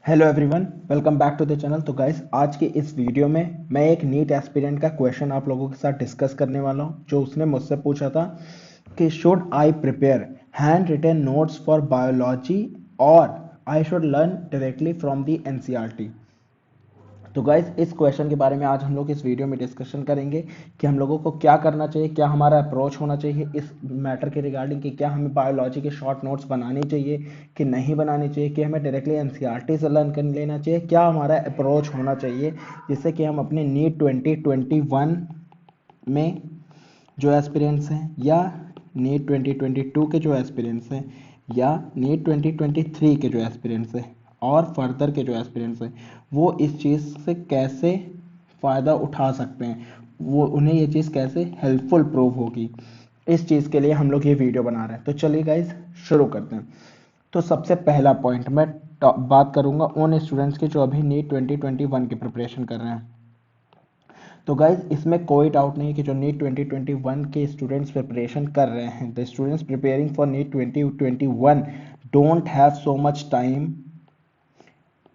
Hello everyone, welcome back to the channel. तो guys, आज के इस वीडियो में मैं एक नीट एस्पिरेंट का क्वेश्चन आप लोगों के साथ डिस्कस करने वाला हूं, जो उसने मुझसे पूछा था कि should I prepare hand written notes for biology और I should learn directly from the NCERT. तो गाइस, इस क्वेश्चन के बारे में आज हम लोग इस वीडियो में डिस्कशन करेंगे कि हम लोगों को क्या करना चाहिए, क्या हमारा अप्रोच होना चाहिए इस मैटर के रिगार्डिंग, कि क्या हमें बायोलॉजी के शॉर्ट नोट्स बनानी चाहिए कि नहीं बनानी चाहिए, कि हमें डायरेक्टली एनसीईआरटी से लर्न कर लेना चाहिए, क्या हमारा अप्रोच होना चाहिए जिससे कि हम अपने नीट 2021 में जो एस्पिरेंट्स हैं, या नीट 2022 के जो एस्पिरेंट्स हैं, या नीट 2023 के जो एस्पिरेंट्स हैं और फर्दर के जो एस्पिरेंट्स हैं, वो इस चीज़ से कैसे फ़ायदा उठा सकते हैं, वो उन्हें ये चीज़ कैसे हेल्पफुल प्रूव होगी। इस चीज़ के लिए हम लोग ये वीडियो बना रहे हैं। तो चलिए गाइज, शुरू करते हैं। तो सबसे पहला पॉइंट मैं बात करूंगा उन स्टूडेंट्स की जो अभी नीट 2021 की प्रिपरेशन कर रहे हैं। तो गाइज, इसमें कोई डाउट नहीं है कि जो नीट 2021 के स्टूडेंट्स प्रिपरेशन कर रहे हैं, the students preparing for NEET 2021 don't have so much time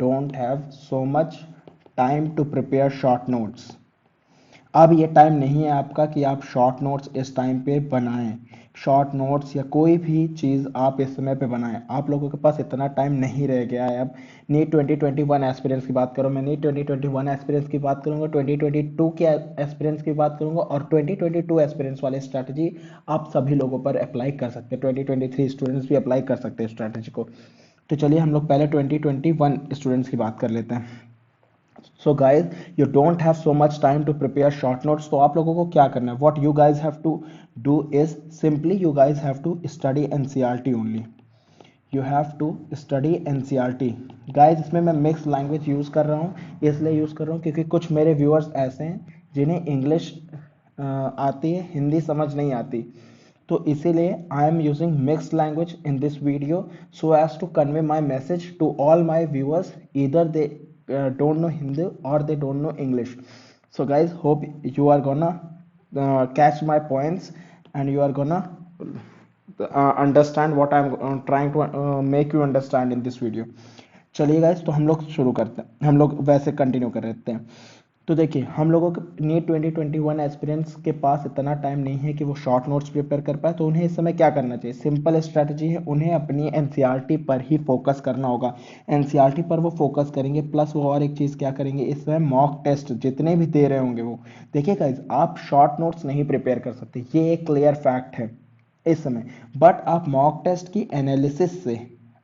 don't have so much time to prepare short notes. अब ये टाइम नहीं है आपका कि आप शॉर्ट नोट्स इस टाइम पे बनाएं। शॉर्ट नोट्स या कोई भी चीज़ आप इस समय पे बनाएं, आप लोगों के पास इतना टाइम नहीं रह गया है। अब नीट 2021 एस्पिरेंट्स की बात करूं, मैं नीट 2021 एस्पिरेंट्स की बात करूंगा, 2022 के एस्पिरेंट्स की बात करूंगा, और 2022 एस्पिरेंट्स वाले स्ट्रैटेजी आप सभी लोगों पर अप्लाई कर सकते हैं। 2023 स्टूडेंट्स भी अप्लाई कर सकते हैं स्ट्रैटेजी को। तो चलिए हम लोग पहले 2021 स्टूडेंट्स की बात कर लेते हैं। So guys, you don't have so much time to prepare short notes. तो आप लोगों को क्या करना है, what you guys have to do is simply you guys have to study NCERT only. You have to study NCERT. Guys, इसमें मैं mix language use कर रहा हूँ, इसलिए यूज़ कर रहा हूँ क्योंकि कुछ मेरे व्यूअर्स ऐसे हैं जिन्हें इंग्लिश आती है, हिंदी समझ नहीं आती। तो इसीलिए I am using mix language in this video so as to convey my message to all my viewers, either they don't know Hindi or they don't know English. So guys, hope you are gonna catch my points and you are gonna understand what I'm trying to make you understand in this video. चलिए guys, तो हम लोग शुरू करते हैं, हम लोग वैसे कंटिन्यू कर रहे हैं। तो देखिए, हम लोगों के नीट 2021 एस्पिरेंट्स के पास इतना टाइम नहीं है कि वो शॉर्ट नोट्स प्रिपेयर कर पाए। तो उन्हें इस समय क्या करना चाहिए, सिंपल स्ट्रैटेजी है, उन्हें अपनी एनसीईआरटी पर ही फोकस करना होगा। एनसीईआरटी पर वो फोकस करेंगे, प्लस वो और एक चीज़ क्या करेंगे, इस समय मॉक टेस्ट जितने भी दे रहे होंगे वो देखिए गाइज, आप शॉर्ट नोट्स नहीं प्रिपेयर कर सकते, ये एक क्लियर फैक्ट है इस समय। बट आप मॉक टेस्ट की एनालिसिस से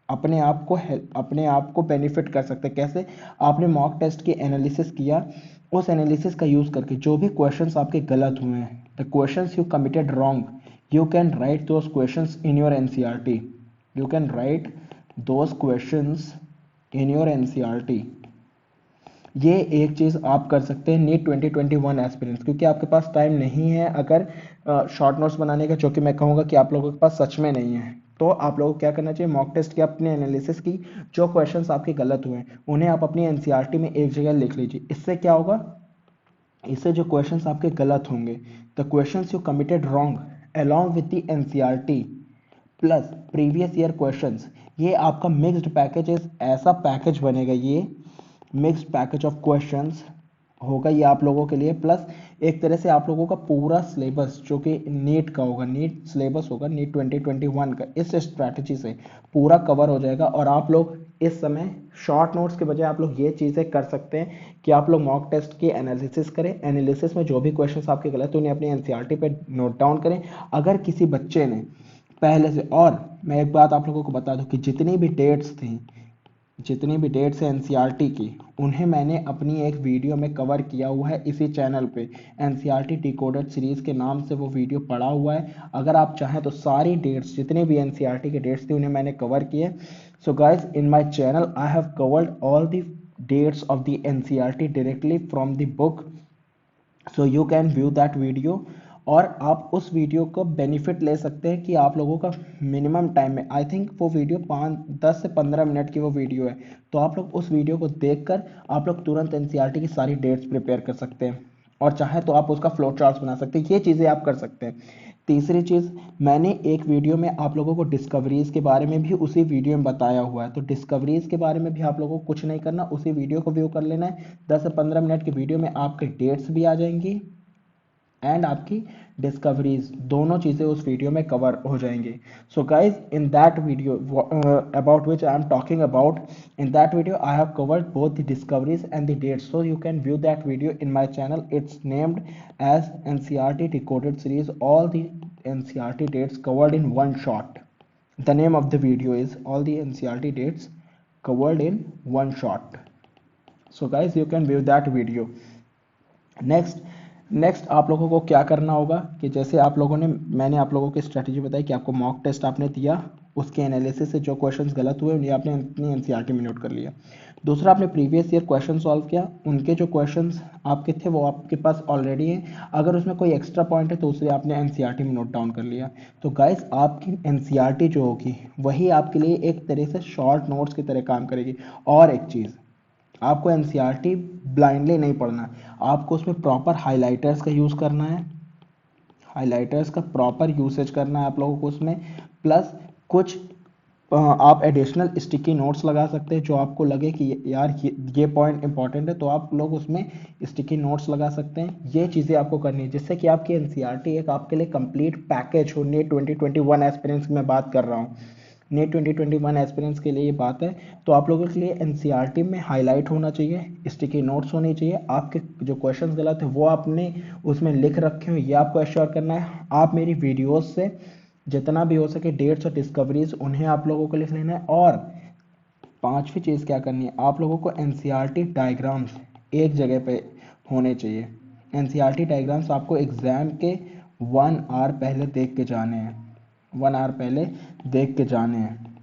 अपने आप को बेनिफिट कर सकते हैं। कैसे? आपने मॉक टेस्ट की एनालिसिस किया, उस एनालिसिस का यूज करके जो भी क्वेश्चंस आपके गलत हुए हैं, the questions you committed wrong, you can write those questions in your NCERT. You can write those questions in your NCERT. ये एक चीज़ आप कर सकते हैं नीट 2021 एस्पिरेंट्स, क्योंकि आपके पास टाइम नहीं है अगर शॉर्ट नोट्स बनाने का, जो कि मैं कहूँगा कि आप लोगों के पास सच में नहीं है। तो आप लोगों को क्या करना चाहिए, मॉक टेस्ट की अपनी एनालिसिस की, जो क्वेश्चंस आपके गलत हुए हैं उन्हें आप अपनी एनसीईआरटी में एक जगह लिख लीजिए। इससे क्या होगा, इससे जो क्वेश्चंस आपके गलत होंगे, the questions you committed wrong along with the NCERT plus previous year questions, ये आपका मिक्स्ड पैकेज, ऐसा पैकेज बनेगा, ये मिक्स्ड पैकेज ऑफ क्वेश्चंस होगा ये आप लोगों के लिए। प्लस एक तरह से आप लोगों का पूरा सिलेबस जो कि नीट का होगा, नीट सिलेबस होगा नीट 2021 का, इस स्ट्रैटेजी से पूरा कवर हो जाएगा। और आप लोग इस समय शॉर्ट नोट्स के बजाय आप लोग ये चीज़ें कर सकते हैं कि आप लोग मॉक टेस्ट की एनालिसिस करें, एनालिसिस में जो भी क्वेश्चंस आपके गलत हैं उन्हें अपनी एनसीईआरटी पे नोट डाउन करें। अगर किसी बच्चे ने पहले से, और मैं एक बात आप लोगों को बता दूं कि जितनी भी डेट्स है एनसीईआरटी की, उन्हें मैंने अपनी एक वीडियो में कवर किया हुआ है इसी चैनल पे। एनसीईआरटी डिकोडेड सीरीज के नाम से वो वीडियो पड़ा हुआ है। अगर आप चाहें तो सारी डेट्स, जितने भी एनसीईआरटी के डेट्स थी, उन्हें मैंने कवर किए। So guys, in my channel I have covered all the dates of the NCERT directly from the book, so you can view that video। और आप उस वीडियो को बेनिफिट ले सकते हैं कि आप लोगों का मिनिमम टाइम में, आई थिंक वो वीडियो 10 से 15 मिनट की वो वीडियो है। तो आप लोग उस वीडियो को देखकर आप लोग तुरंत एनसीईआरटी की सारी डेट्स प्रिपेयर कर सकते हैं, और चाहे तो आप उसका फ्लो चार्ट बना सकते हैं। ये चीज़ें आप कर सकते हैं। तीसरी चीज़, मैंने एक वीडियो में आप लोगों को डिस्कवरीज के बारे में भी उसी वीडियो में बताया हुआ है, तो डिस्कवरीज के बारे में भी आप लोगों को कुछ नहीं करना, उसी वीडियो को व्यू कर लेना है। 10 से 15 मिनट की वीडियो में आपके डेट्स भी आ जाएंगी एंड आपकी डिस्कवरीज, दोनों चीज़ें उस वीडियो में कवर हो जाएंगी। So guys, in that video about which I am talking about, in that video I have covered both the discoveries and the dates, so you can view that video in my channel. It's named as NCERT Decoded Series, all the NCERT dates covered in one shot. The name of the video is all the NCERT dates covered in one shot. So guys, you can view that video. Next आप लोगों को क्या करना होगा कि जैसे आप लोगों ने, मैंने आप लोगों की स्ट्रेटजी बताई कि आपको मॉक टेस्ट आपने दिया, उसके एनालिसिस से जो क्वेश्चंस गलत हुए उन्हें आपने अपनी एनसीईआरटी में नोट कर लिया। दूसरा, आपने प्रीवियस ईयर क्वेश्चन सॉल्व किया, उनके जो क्वेश्चंस आपके थे वो आपके पास ऑलरेडी हैं, अगर उसमें कोई एक्स्ट्रा पॉइंट है तो उसे आपने एनसीईआरटी में नोट डाउन कर लिया। तो गाइस, आपकी एनसीईआरटी जो होगी वही आपके लिए एक तरह से शॉर्ट नोट्स की तरह काम करेगी। और एक चीज़, आपको एनसीईआरटी ब्लाइंडली नहीं पढ़ना है, आपको उसमें प्रॉपर हाइलाइटर्स का यूज़ करना है, हाइलाइटर्स का प्रॉपर यूसेज करना है आप लोगों को उसमें। प्लस कुछ आप एडिशनल स्टिकी नोट्स लगा सकते हैं, जो आपको लगे कि यार ये पॉइंट इंपॉर्टेंट है, तो आप लोग उसमें स्टिकी नोट्स लगा सकते हैं। ये चीज़ें आपको करनी है जिससे कि आपकी एनसीईआरटी एक आपके लिए कंप्लीट पैकेज हो। नीट 2021 एस्पिरेंट्स की मैं बात कर रहा हूँ, नीट 2021 एस्पिरेंट्स के लिए ये बात है। तो आप लोगों के लिए एनसीईआरटी में हाईलाइट होना चाहिए, स्टिकी नोट्स होनी चाहिए, आपके जो क्वेश्चंस गलत है वो आपने उसमें लिख रखे हो, ये आपको एश्योर करना है। आप मेरी वीडियोस से जितना भी हो सके डेट्स और डिस्कवरीज उन्हें आप लोगों को लिख लेना है। और पांचवी चीज़ क्या करनी है, आप लोगों को एनसीईआरटी डायग्राम्स एक जगह पे होने चाहिए। एनसीईआरटी डायग्राम्स आपको एग्जाम के 1 आवर पहले देख के जाने हैं, 1 आवर पहले देख के जाने हैं।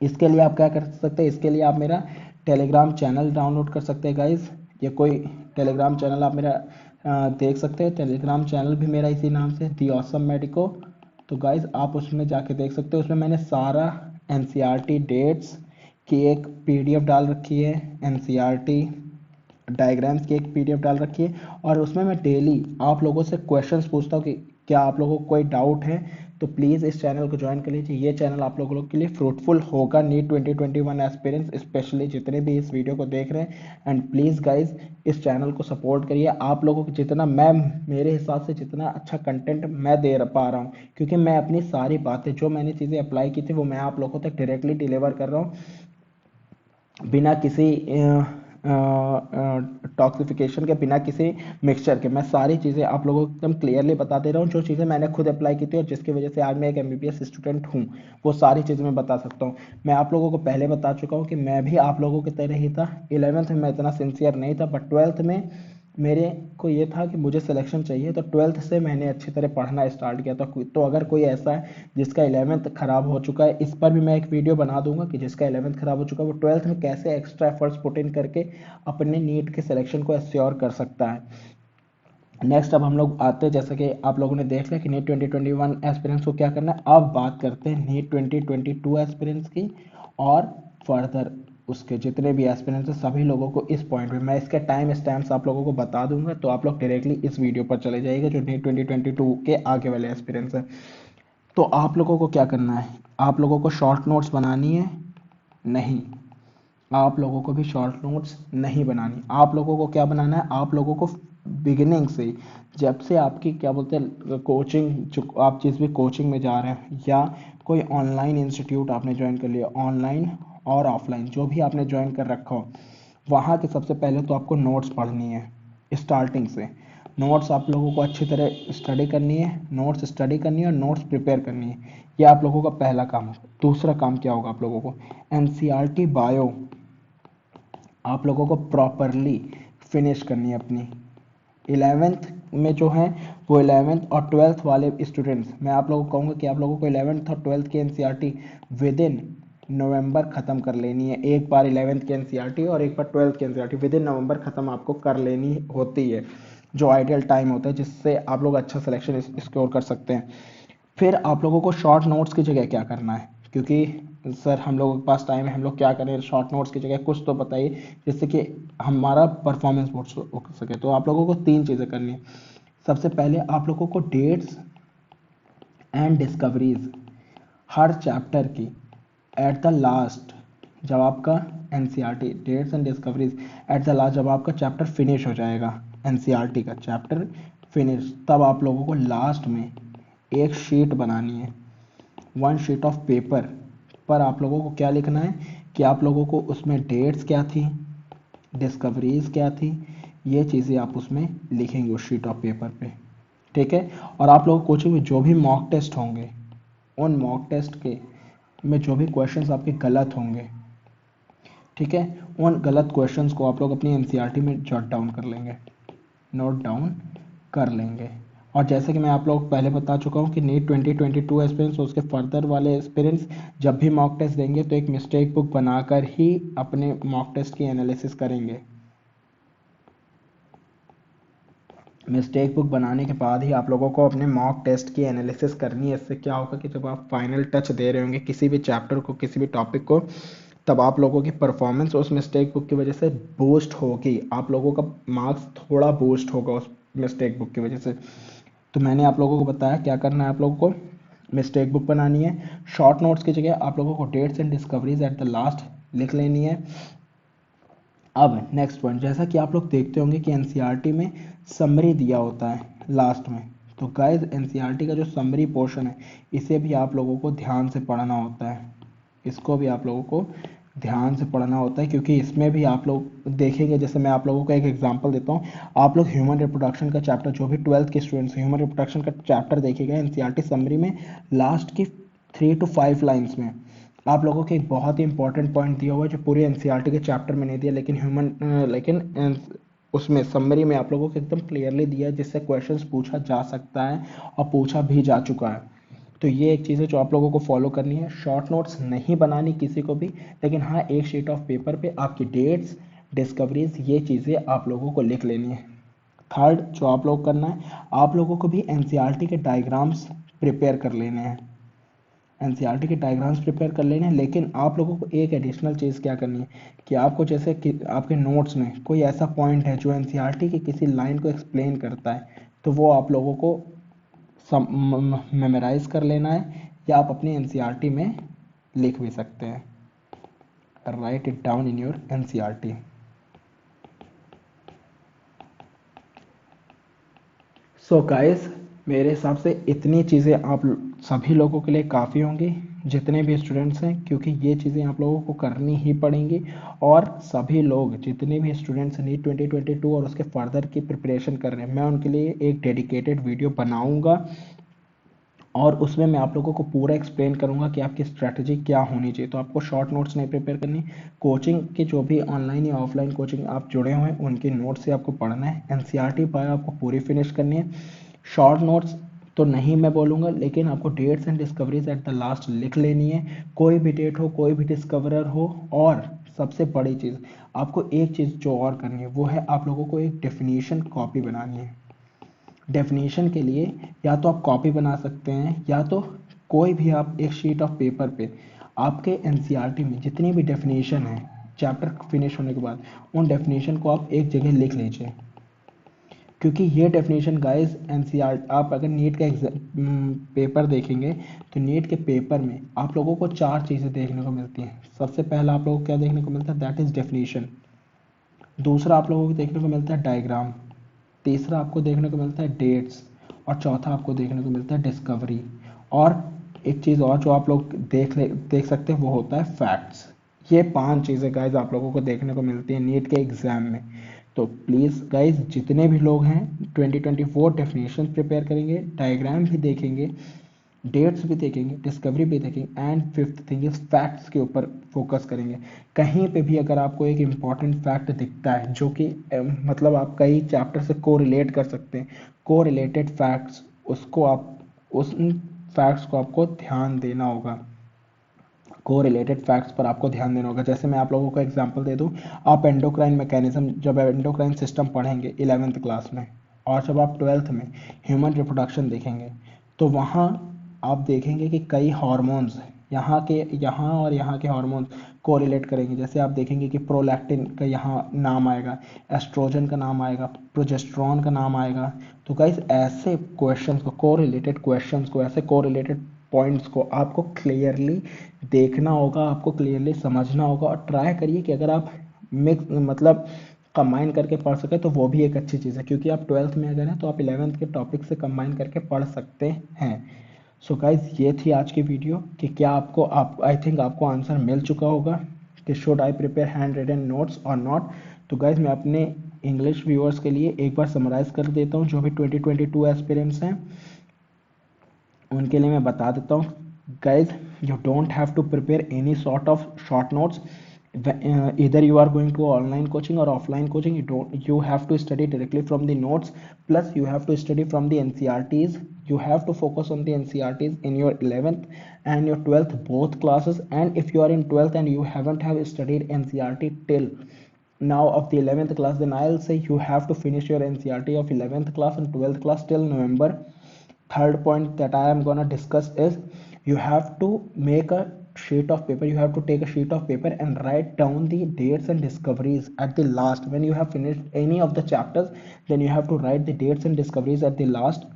इसके लिए आप क्या कर सकते हैं, इसके लिए आप मेरा टेलीग्राम चैनल डाउनलोड कर सकते हैं गाइज। ये कोई टेलीग्राम चैनल आप मेरा देख सकते हैं, टेलीग्राम चैनल भी मेरा इसी नाम से, दी ऑसम मेडिको। तो गाइज, आप उसमें जाके देख सकते हो, उसमें मैंने सारा एनसीईआरटी डेट्स की एक पीडीएफ डाल रखी है, एनसीईआरटी डायग्राम्स की एक पीडीएफ डाल रखी है, और उसमें मैं डेली आप लोगों से क्वेश्चंस पूछता हूँ कि क्या आप लोगों को कोई डाउट है, तो प्लीज़ इस चैनल को ज्वाइन कर लीजिए। ये चैनल आप लोगों के लिए फ्रूटफुल होगा। नीट 2021 एस्पिरेंट्स स्पेशली जितने भी इस वीडियो को देख रहे हैं, एंड प्लीज़ गाइज इस चैनल को सपोर्ट करिए। आप लोगों को जितना मैं, मेरे हिसाब से जितना अच्छा कंटेंट मैं दे पा रहा हूँ, क्योंकि मैं अपनी सारी बातें जो मैंने चीज़ें अप्लाई की थी वो मैं आप लोगों तक डायरेक्टली डिलीवर कर रहा हूँ, बिना किसी टॉक्सिफिकेशन के, बिना किसी मिक्सचर के। मैं सारी चीज़ें आप लोगों को एकदम क्लियरली बता दे रहा हूँ, जो चीज़ें मैंने खुद अप्लाई की थी और जिसकी वजह से आज मैं एक एमबीबीएस स्टूडेंट हूँ, वो सारी चीज़ें मैं बता सकता हूँ। मैं आप लोगों को पहले बता चुका हूँ कि मैं भी आप लोगों की तरह ही था। 11th में मैं इतना सिंसियर नहीं था, बट 12th में मेरे को ये था कि मुझे सिलेक्शन चाहिए, तो 12th से मैंने अच्छी तरह पढ़ना स्टार्ट किया था। तो अगर कोई ऐसा है जिसका 11th खराब हो चुका है, इस पर भी मैं एक वीडियो बना दूंगा कि जिसका 11th खराब हो चुका है वो 12th में कैसे एक्स्ट्रा एफर्ट्स पुट इन करके अपने नीट के सिलेक्शन को एश्योर कर सकता है। नेक्स्ट, अब हम लोग आते हैं, जैसे कि आप लोगों ने देख लिया कि नीट 2021 एस्पिरेंट्स को क्या करना है। अब बात करते हैं नीट 2022 एस्पिरेंट्स की, और फर्दर उसके जितने भी एस्पिरेंट्स हैं सभी लोगों को इस पॉइंट पे मैं इसके टाइम स्टैम्प्स आप लोगों को बता दूंगा, तो आप लोग डायरेक्टली इस वीडियो पर चले जाइएगा जो नीट 2022 के आगे वाले एस्पिरेंट्स हैं। तो आप लोगों को क्या करना है, आप लोगों को शॉर्ट नोट्स बनानी है? नहीं, आप लोगों को भी शॉर्ट नोट्स नहीं बनानी। आप लोगों को क्या बनाना है, आप लोगों को बिगिनिंग से, जब से आपकी क्या बोलते हैं कोचिंग, जो आप जिस भी कोचिंग में जा रहे हैं या कोई ऑनलाइन इंस्टीट्यूट आपने ज्वाइन कर लिया, ऑनलाइन और ऑफलाइन जो भी आपने ज्वाइन कर रखा हो, वहाँ के सबसे पहले तो आपको नोट्स पढ़नी है। स्टार्टिंग से नोट्स आप लोगों को अच्छी तरह स्टडी करनी है, नोट्स स्टडी करनी है और नोट्स प्रिपेयर करनी है। ये आप लोगों का पहला काम है। दूसरा काम क्या होगा, आप लोगों को एनसीईआरटी बायो आप लोगों को प्रॉपरली फिनिश करनी है अपनी। 11th में जो है वो 11th और 12th वाले स्टूडेंट्स, मैं आप लोगों को कहूँगा कि आप लोगों को 11th और 12th की एनसीईआरटी विद इन नवंबर ख़त्म कर लेनी है। एक बार 11th की एनसीईआरटी और एक बार 12th की एनसीईआरटी विद इन नवंबर ख़त्म आपको कर लेनी होती है, जो आइडियल टाइम होता है जिससे आप लोग अच्छा सिलेक्शन स्कोर कर सकते हैं। फिर आप लोगों को शॉर्ट नोट्स की जगह क्या करना है, क्योंकि सर हम लोगों के पास टाइम है, हम लोग क्या करें, शॉर्ट नोट्स की जगह कुछ तो बताइए जिससे कि हमारा परफॉर्मेंस बहुत हो सके। तो आप लोगों को 3 चीज़ें करनी है। सबसे पहले आप लोगों को डेट्स एंड डिस्कवरीज हर चैप्टर की एट द लास्ट, जब आपका NCERT dates and discoveries at the last, जब आपका चैप्टर फिनिश हो जाएगा, एनसीईआरटी का चैप्टर फिनिश, तब आप लोगों को लास्ट में एक शीट बनानी है, वन शीट ऑफ पेपर पर आप लोगों को क्या लिखना है कि आप लोगों को उसमें डेट्स क्या थी, डिस्कवरीज क्या थी, ये चीज़ें आप उसमें लिखेंगे उस शीट ऑफ पेपर पे, ठीक है। और आप लोग कोचिंग में जो भी मॉक टेस्ट होंगे, उन मॉक टेस्ट के में जो भी क्वेश्चंस आपके गलत होंगे, ठीक है, उन गलत क्वेश्चंस को आप लोग अपनी एनसीईआरटी में जॉट डाउन कर लेंगे, नोट डाउन कर लेंगे। और जैसे कि मैं आप लोग पहले बता चुका हूँ कि नीट 2022 एस्पिरेंट्स और उसके फर्दर वाले एस्पिरेंट्स जब भी मॉक टेस्ट देंगे तो एक मिस्टेक बुक बनाकर ही अपने मॉक टेस्ट की एनालिसिस करेंगे। मिस्टेक बुक बनाने के बाद ही आप लोगों को अपने मॉक टेस्ट की एनालिसिस करनी है। इससे क्या होगा कि जब आप फाइनल टच दे रहे होंगे किसी भी चैप्टर को, किसी भी टॉपिक को, तब आप लोगों की परफॉर्मेंस उस मिस्टेक बुक की वजह से बूस्ट होगी, आप लोगों का मार्क्स थोड़ा बूस्ट होगा उस मिस्टेक बुक की वजह से। तो मैंने आप लोगों को बताया क्या करना है, आप लोगों को मिस्टेक बुक बनानी है, शॉर्ट नोट्स की जगह आप लोगों को dates and discoveries at the last लिख लेनी है। अब नेक्स्ट पॉइंट, जैसा कि आप लोग देखते होंगे कि एनसीईआरटी में समरी दिया होता है लास्ट में, तो गाइस एनसीईआरटी का जो समरी पोर्शन है इसे भी आप लोगों को ध्यान से पढ़ना होता है, इसको भी आप लोगों को ध्यान से पढ़ना होता है, क्योंकि इसमें भी आप लोग देखेंगे, जैसे मैं आप लोगों को एक एग्जांपल देता हूँ, आप लोग ह्यूमन रिप्रोडक्शन का चैप्टर, जो भी 12th के स्टूडेंट्स ह्यूमन रिप्रोडक्शन का चैप्टर देखेगा एनसीईआरटी समरी में लास्ट की 3 to 5 लाइन्स में आप लोगों को एक बहुत ही इंपॉर्टेंट पॉइंट दिया हुआ है जो पूरी एनसीईआरटी के चैप्टर में नहीं दिया, लेकिन उसमें समरी में आप लोगों को एकदम क्लियरली दिया है, जिससे क्वेश्चंस पूछा जा सकता है और पूछा भी जा चुका है। तो ये एक चीज़ है जो आप लोगों को फॉलो करनी है। शॉर्ट नोट्स नहीं बनानी किसी को भी, लेकिन हाँ एक शीट ऑफ पेपर पे आपकी डेट्स, डिस्कवरीज, ये चीज़ें आप लोगों को लिख लेनी है। थर्ड जो आप लोग करना है, आप लोगों को भी एनसीईआरटी के डायग्राम्स प्रिपेयर कर लेने हैं, एनसीईआरटी के डायग्राम्स प्रिपेयर कर लेने हैं। लेकिन आप लोगों को एक एडिशनल चीज़ क्या करनी है कि आपको जैसे कि आपके नोट्स में कोई ऐसा पॉइंट है जो एनसीईआरटी की किसी लाइन को एक्सप्लेन करता है, तो वो आप लोगों को मेमोराइज कर लेना है, या आप अपनी एनसीईआरटी में लिख भी सकते हैं, right it down in your NCERT. So guys मेरे हिसाब से इतनी चीज़ें आप सभी लोगों के लिए काफ़ी होंगी, जितने भी स्टूडेंट्स हैं, क्योंकि ये चीज़ें आप लोगों को करनी ही पड़ेंगी। और सभी लोग जितने भी स्टूडेंट्स नीट 2022 और उसके फर्दर की प्रिपरेशन कर रहे हैं, मैं उनके लिए एक डेडिकेटेड वीडियो बनाऊंगा और उसमें मैं आप लोगों को पूरा एक्सप्लेन करूंगा कि आपकी स्ट्रैटेजी क्या होनी चाहिए। तो आपको शॉर्ट नोट्स नहीं प्रिपेयर करनी, कोचिंग के जो भी ऑनलाइन या ऑफलाइन कोचिंग आप जुड़े हुए हैं उनके नोट्स से आपको पढ़ना है, एनसीईआरटी बायो आपको पूरी फिनिश करनी है। शॉर्ट नोट्स तो नहीं मैं बोलूँगा, लेकिन आपको dates and discoveries at the last लिख लेनी है, कोई भी डेट हो, कोई भी डिस्कवरर हो। और सबसे बड़ी चीज़, आपको एक चीज़ जो और करनी है वो है आप लोगों को एक डेफिनेशन कॉपी बनानी है। डेफिनेशन के लिए या तो आप कॉपी बना सकते हैं, या तो कोई भी आप एक शीट ऑफ पेपर पे आपके एनसीईआरटी में जितनी भी डेफिनेशन है चैप्टर फिनिश होने के बाद, उन डेफिनेशन को आप एक जगह लिख लीजिए। क्योंकि ये डेफिनेशन गाइस एनसीईआर, आप अगर नीट का पेपर देखेंगे तो नीट के पेपर में आप लोगों को 4 चीज़ें देखने को मिलती हैं। सबसे पहला आप लोगों को क्या देखने को मिलता है, दैट इज़ डेफिनेशन। दूसरा आप लोगों को देखने को मिलता है डायग्राम। तीसरा आपको देखने को मिलता है डेट्स। और चौथा आपको देखने को मिलता है डिस्कवरी। और एक चीज़ और जो आप लोग देख सकते हैं वो होता है फैक्ट्स। ये 5 चीज़ें गाइज आप लोगों को देखने को मिलती हैं नीट के एग्ज़ाम में। तो प्लीज़ गाइज जितने भी लोग हैं 2024 डेफिनेशन प्रिपेयर करेंगे, डायग्राम भी देखेंगे, डेट्स भी देखेंगे, डिस्कवरी भी देखेंगे, and fifth thing is facts के ऊपर फोकस करेंगे। कहीं पे भी अगर आपको एक इम्पॉर्टेंट फैक्ट दिखता है जो कि मतलब आप कई चैप्टर से को रिलेट कर सकते हैं, को रिलेटेड फैक्ट्स, उसको आप उस फैक्ट्स को आपको ध्यान देना होगा, को रिलेटेड फैक्ट्स पर आपको ध्यान देना होगा। जैसे मैं आप लोगों को एग्जांपल दे दूं, आप एंडोक्राइन मैकेनिज्म, जब एंडोक्राइन सिस्टम पढ़ेंगे 11th क्लास में, और जब आप 12th में ह्यूमन रिप्रोडक्शन देखेंगे, तो वहाँ आप देखेंगे कि कई हार्मोन्स यहाँ और यहाँ के हार्मोन्स कोरिलेट करेंगे। जैसे आप देखेंगे कि प्रोलैक्टिन का यहाँ नाम आएगा, एस्ट्रोजन का नाम आएगा, प्रोजेस्टेरॉन का नाम आएगा। तो गाइस ऐसे क्वेश्चंस को, कोरिलेटेड क्वेश्चंस को, ऐसे कोरिलेटेड पॉइंट्स को आपको क्लियरली देखना होगा, आपको क्लियरली समझना होगा। और ट्राई करिए कि अगर आप मिक्स मतलब कंबाइन करके पढ़ सके तो वो भी एक अच्छी चीज़ है, क्योंकि आप 12th में अगर हैं तो आप 11th के टॉपिक से कंबाइन करके पढ़ सकते हैं। सो गाइज ये थी आज की वीडियो कि क्या आपको आई थिंक आपको आंसर मिल चुका होगा कि should I prepare hand written notes और नॉट। तो गाइज मैं अपने इंग्लिश व्यूअर्स के लिए एक बार समराइज कर देता हूँ, जो भी 2022 एस्पिरेंट्स हैं उनके लिए मैं बता देता हूँ। Guys you don't have to prepare any sort of short notes. Either you are going to online coaching or offline coaching, you have to study directly from the notes, plus you have to study from the NCRTs. You have to focus on the NCRTs in your 11th and your 12th both classes. And if you are in 12th and you haven't have studied NCRT till now of the 11th class, then I'll say you have to finish your NCRT of 11th class and 12th class till November. Third point that I am gonna discuss is you have to make a sheet of paper. You have to take a sheet of paper and write down the dates and discoveries at the last. When you have finished any of the chapters, then you have to write the dates and discoveries at the last.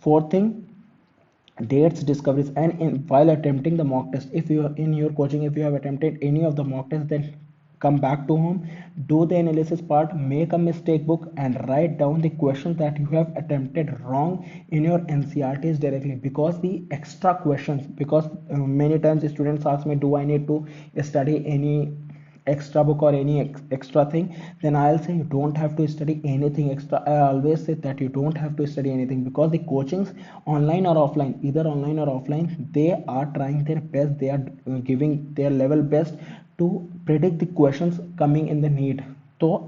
Fourth thing, dates, discoveries. And while attempting the mock test, if you are in your coaching, if you have attempted any of the mock tests, then come back to home, do the analysis part, make a mistake book and write down the questions that you have attempted wrong in your NCRTs directly. Because the extra questions, because many times students ask me, do I need to study any extra book or any extra thing? Then I'll say you don't have to study anything extra. I always say that you don't have to study anything, because the coachings, online or offline, either online or offline, they are trying their best, they are giving their level best to predict the questions coming in the need. So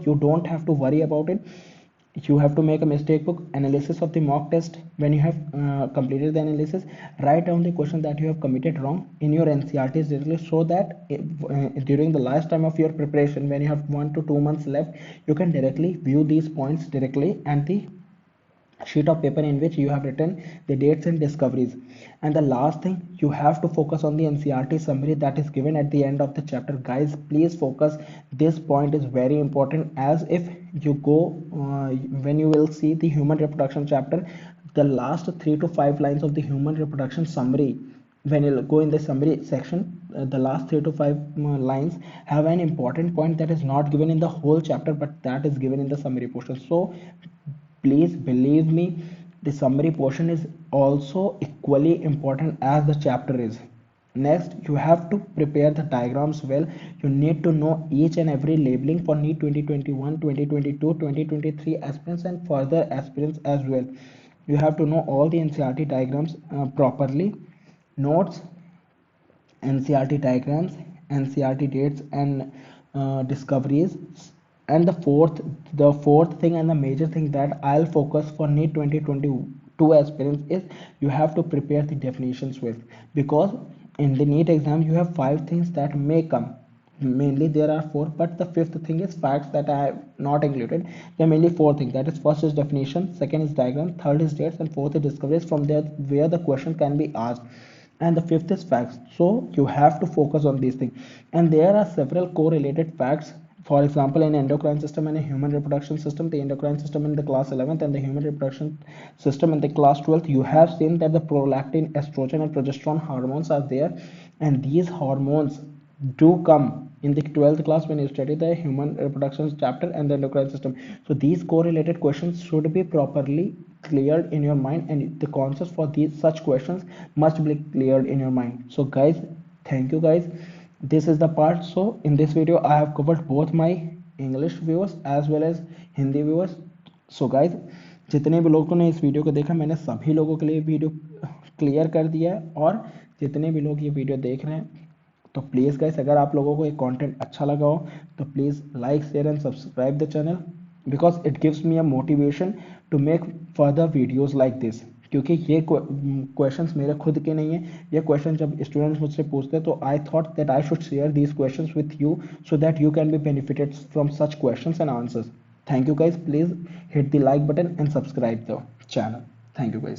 you don't have to worry about it. You have to make a mistake book, analysis of the mock test. When you have completed the analysis, write down the question that you have committed wrong in your NCRTs directly, so that during the last time of your preparation, when you have 1 to 2 months left, you can directly view these points directly and the sheet of paper in which you have written the dates and discoveries. And the last thing, you have to focus on the NCRT summary that is given at the end of the chapter. Guys, please focus. This point is very important, as if you go when you will see the human reproduction chapter, the last 3 to 5 lines of the human reproduction summary, when you go in the summary section, the last 3 to 5 lines have an important point that is not given in the whole chapter, but that is given in the summary portion. So please believe me, the summary portion is also equally important as the chapter is. Next, you have to prepare the diagrams well. You need to know each and every labeling for NEET 2021, 2022, 2023 aspirants and further aspirants as well. You have to know all the NCRT diagrams properly. Notes, NCRT diagrams, NCRT dates and discoveries. And the fourth thing and the major thing that I'll focus for NEET 2022 aspirants is you have to prepare the definitions with, because in the NEET exam you have 5 things that may come. Mainly there are 4, but the fifth thing is facts that I have not included. There are mainly 4 things. That is, first is definition, second is diagram, third is dates, and fourth is discoveries, from there where the question can be asked, and the fifth is facts. So you have to focus on these things. And there are several correlated facts. For example, in endocrine system and a human reproduction system, the endocrine system in the class 11th and the human reproduction system in the class 12th, you have seen that the prolactin, estrogen and progesterone hormones are there, and these hormones do come in the 12th class when you study the human reproduction chapter and the endocrine system. So these correlated questions should be properly cleared in your mind, and the concepts for these such questions must be cleared in your mind. So guys, thank you guys. This is the part. So in this video I have covered both my English viewers as well as Hindi viewers. So guys, जितने भी लोगों ने इस video को देखा, मैंने सभी लोगों के लिए वीडियो क्लियर कर दिया है। और जितने भी लोग ये वीडियो देख रहे हैं, तो प्लीज़ गाइस, अगर आप लोगों को ये कंटेंट अच्छा लगा हो तो please like, share and subscribe the channel, because it gives me a motivation to make further videos like this. क्योंकि ये क्वेश्चंस मेरे खुद के नहीं है, ये क्वेश्चन जब स्टूडेंट्स मुझसे पूछते हैं तो I thought that I should share these questions with you, so that you can be benefited from such questions and answers. Thank you guys. Please hit the like button and subscribe the channel. Thank you guys.